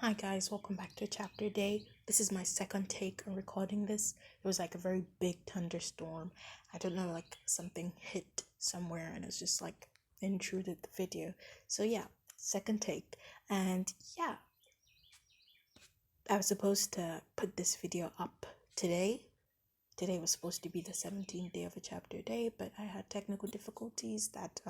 Hi guys, welcome back to Chapter Day. This is my second take on recording this. It was like a very big thunderstorm. I don't know, like something hit somewhere and it's just like intruded the video. So yeah, second take. And yeah, I was supposed to put this video up today. Today was supposed to be the 17th day of a chapter day, but I had technical difficulties that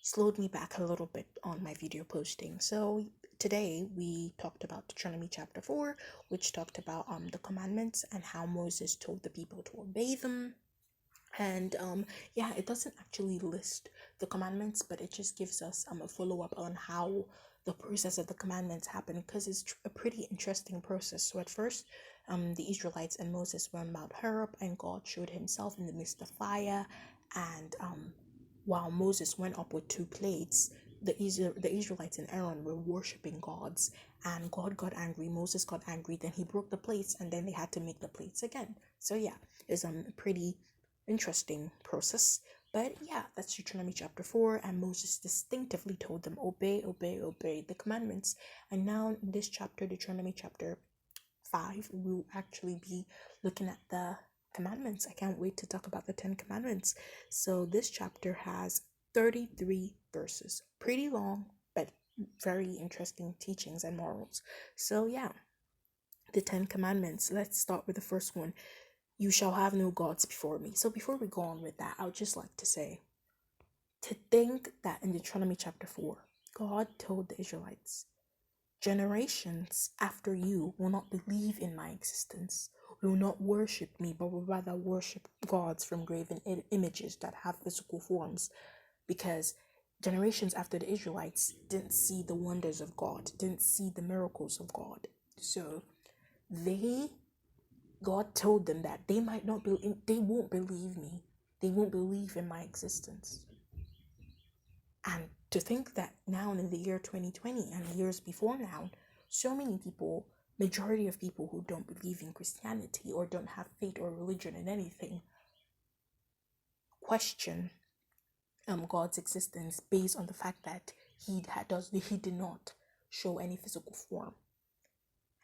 slowed me back a little bit on my video posting. So today we talked about Deuteronomy chapter 4, which talked about the commandments and how Moses told the people to obey them. And yeah, it doesn't actually list the commandments, but it just gives us a follow-up on how the process of the commandments happen, because it's a pretty interesting process. So at first, the Israelites and Moses were on Mount Horeb, and God showed himself in the midst of fire. And while Moses went up with two plates, the Israelites and Aaron were worshiping gods, and God got angry. Moses got angry, then he broke the plates, and then they had to make the plates again. So yeah, it's a pretty interesting process. But yeah, that's Deuteronomy chapter 4, and Moses distinctively told them, obey, obey, obey the commandments. And now in this chapter, Deuteronomy chapter 5, we'll actually be looking at the commandments. I can't wait to talk about the 10 commandments. So this chapter has 33 verses, pretty long, but very interesting teachings and morals. So yeah, the 10 commandments. Let's start with the first one. You shall have no gods before me. So before we go on with that, I would just like to say, to think that in Deuteronomy chapter 4, God told the Israelites, generations after you will not believe in my existence, will not worship me, but will rather worship gods from graven images that have physical forms, because generations after the Israelites didn't see the wonders of God, didn't see the miracles of God. So God told them that they might not be, they won't believe me. They won't believe in my existence. And to think that now in the year 2020 and years before now, so many people, majority of people who don't believe in Christianity or don't have faith or religion in anything, question God's existence based on the fact that he did not show any physical form.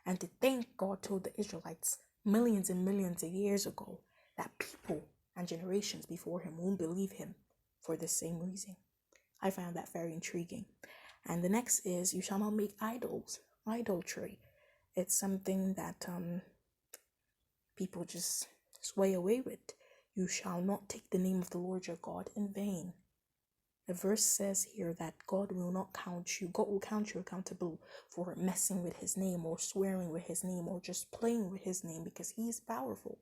And to think God told the Israelites millions and millions of years ago that people and generations before him won't believe him for the same reason. I find that very intriguing. And the next is, you shall not make idols. Idolatry. It's something that people just sway away with. You shall not take the name of the Lord your God in vain. The verse says here that God will count you accountable for messing with his name or swearing with his name or just playing with his name, because he is powerful.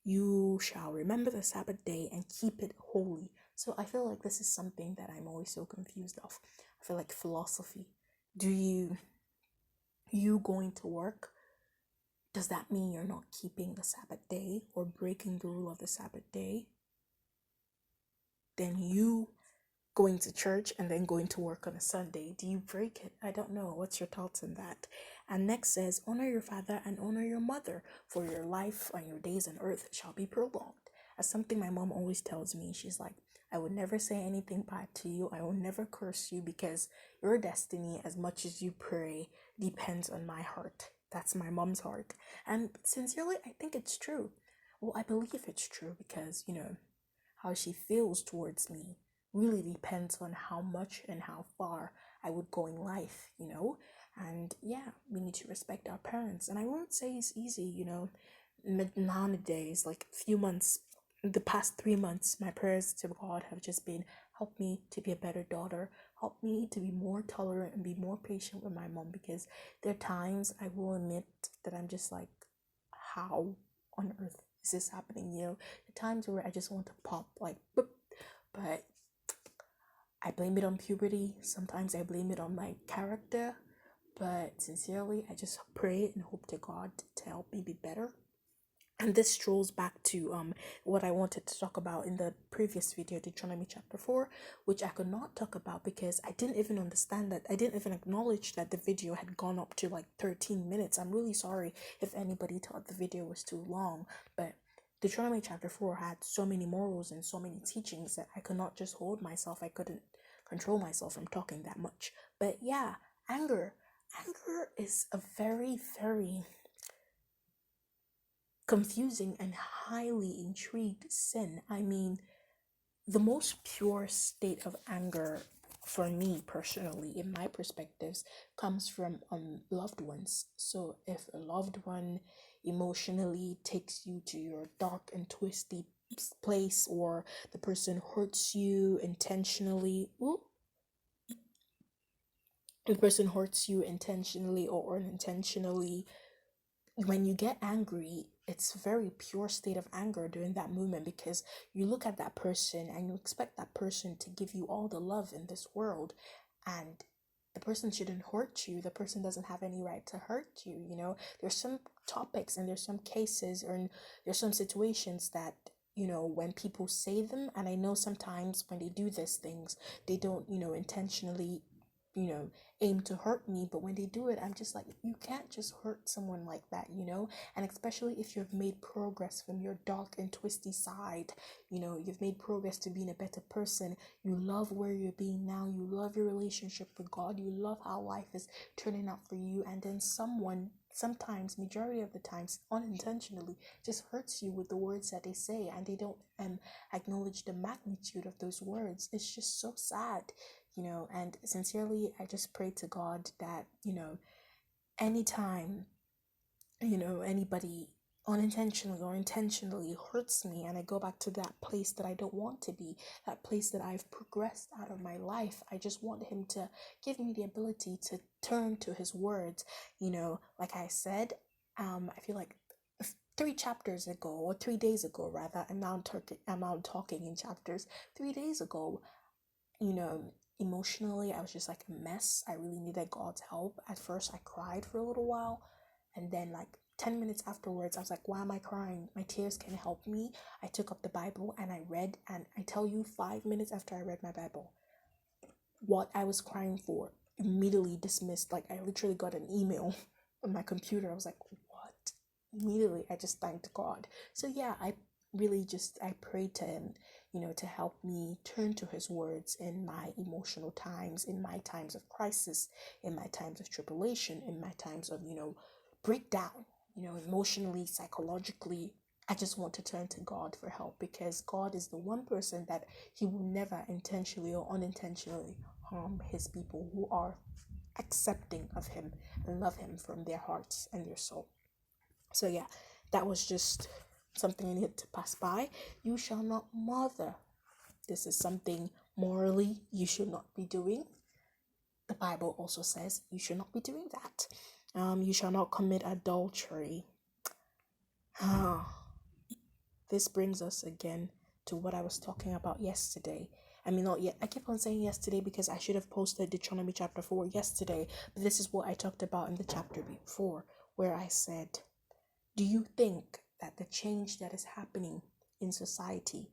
You shall remember the Sabbath day and keep it holy. So I feel like this is something that I'm always so confused of. I feel like philosophy. Do you going to work, does that mean you're not keeping the Sabbath day or breaking the rule of the Sabbath day? Then you going to church and then going to work on a Sunday, do you break it? I don't know. What's your thoughts on that? And next says, honor your father and honor your mother, for your life and your days on earth shall be prolonged. As something my mom always tells me, she's like, I would never say anything bad to you. I will never curse you, because your destiny, as much as you pray, depends on my heart. That's my mom's heart. And sincerely, I think it's true. Well, I believe it's true because, how she feels towards me really depends on how much and how far I would go in life. And yeah, we need to respect our parents. And I won't say it's easy. Nowadays, like few months, the past 3 months, my prayers to God have just been, help me to be a better daughter, help me to be more tolerant and be more patient with my mom, because there are times, I will admit, that I'm just like, how on earth is this happening? The times where I just want to pop like boop. But I blame it on puberty. Sometimes I blame it on my character. But sincerely, I just pray and hope to God to help me be better. And this strolls back to what I wanted to talk about in the previous video, Deuteronomy chapter 4, which I could not talk about because I didn't even understand that. I didn't even acknowledge that the video had gone up to like 13 minutes. I'm really sorry if anybody thought the video was too long, but Deuteronomy chapter 4 had so many morals and so many teachings that I could not just hold myself. I couldn't control myself from talking that much. But yeah, Anger. Anger is a very, very confusing and highly intrigued sin. I mean, the most pure state of anger for me personally, in my perspectives, comes from loved ones. So if a loved one emotionally takes you to your dark and twisty place, or the person hurts you intentionally, the person hurts you intentionally or unintentionally, when you get angry, it's a very pure state of anger during that moment, because you look at that person and you expect that person to give you all the love in this world, and the person shouldn't hurt you. The person doesn't have any right to hurt you. There's some topics and there's some cases, or there's some situations that, when people say them, and I know sometimes when they do these things, they don't, intentionally, you know aim to hurt me, but when they do it, I'm just like, you can't just hurt someone like that. And especially if you've made progress from your dark and twisty side, you've made progress to being a better person, you love where you're being now, you love your relationship with God, you love how life is turning out for you, and then someone, sometimes, majority of the times, unintentionally, just hurts you with the words that they say, and they don't acknowledge the magnitude of those words. It's just so sad. And sincerely, I just pray to God that, anytime, anybody unintentionally or intentionally hurts me, and I go back to that place that I don't want to be, that place that I've progressed out of my life, I just want him to give me the ability to turn to his words. Like I said, I feel like 3 chapters ago, or 3 days ago rather, I'm now talking in chapters. 3 days ago, you know, emotionally, I was just like a mess. I really needed God's help. At first, I cried for a little while, and then, like 10 minutes afterwards, I was like, why am I crying? My tears can help me. I took up the Bible and I read, and I tell you, 5 minutes after I read my Bible, what I was crying for immediately dismissed. Like, I literally got an email on my computer. I was like, what? Immediately, I just thanked God. So, yeah, I prayed to him, to help me turn to his words in my emotional times, in my times of crisis, in my times of tribulation, in my times of, breakdown, emotionally, psychologically. I just want to turn to God for help, because God is the one person that he will never intentionally or unintentionally harm his people who are accepting of him and love him from their hearts and their soul. So yeah, that was just something I needed to pass by. You shall not murder. This is something morally you should not be doing. The Bible also says you should not be doing that. You shall not commit adultery. This brings us again to what I was talking about yesterday. I mean, not yet. I keep on saying yesterday because I should have posted Deuteronomy chapter 4 yesterday. But this is what I talked about in the chapter before, where I said, do you think that the change that is happening in society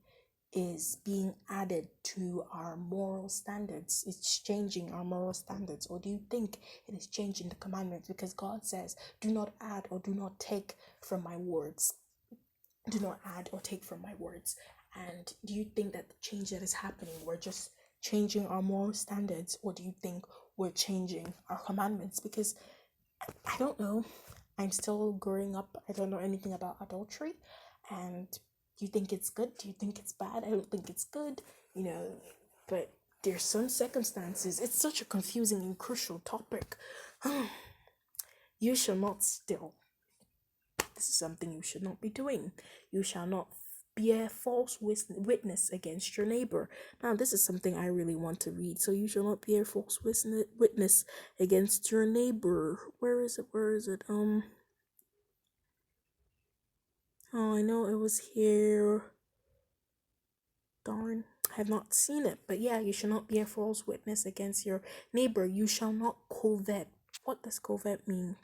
is being added to our moral standards? It's changing our moral standards. Or do you think it is changing the commandments? Because God says, do not add or do not take from my words. Do not add or take from my words. And do you think that the change that is happening, we're just changing our moral standards? Or do you think we're changing our commandments? Because I don't know. I'm still growing up. I don't know anything about adultery. And do you think it's good? Do you think it's bad? I don't think it's good, but there's some circumstances. It's such a confusing and crucial topic. You shall not steal. This is something you should not be doing. You shall not bear false witness against your neighbor. Now, this is something I really want to read. So, you shall not bear false witness against your neighbor. Where is it? Oh, I know it was here. Darn, I have not seen it. But yeah, you shall not bear false witness against your neighbor. You shall not covet. What does covet mean?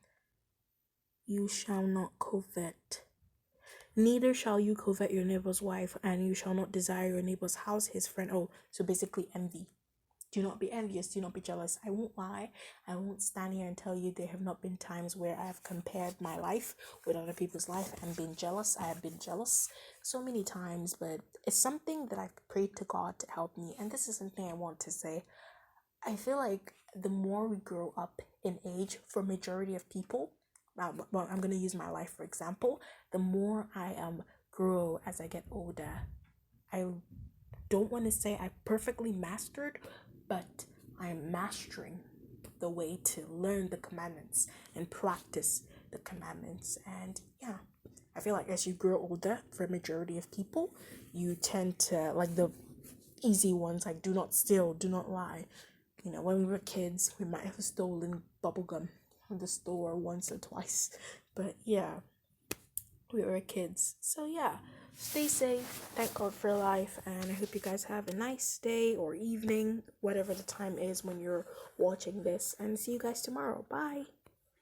You shall not covet. Neither shall you covet your neighbor's wife, and you shall not desire your neighbor's house, his friend. Oh, so basically envy. Do not be envious. Do not be jealous. I won't lie. I won't stand here and tell you there have not been times where I have compared my life with other people's life and been jealous. I have been jealous so many times, but it's something that I've prayed to God to help me. And this is something I want to say. I feel like the more we grow up in age, for majority of people, well, I'm going to use my life for example, the more I grow as I get older. I don't want to say I perfectly mastered, but I'm mastering the way to learn the commandments and practice the commandments. And yeah, I feel like as you grow older, for a majority of people, you tend to like the easy ones, like do not steal, do not lie. You know, when we were kids, we might have stolen bubblegum from the store once or twice. But yeah, we were kids. So yeah, stay safe. Thank God for life. And I hope you guys have a nice day or evening, whatever the time is when you're watching this. And see you guys tomorrow. Bye.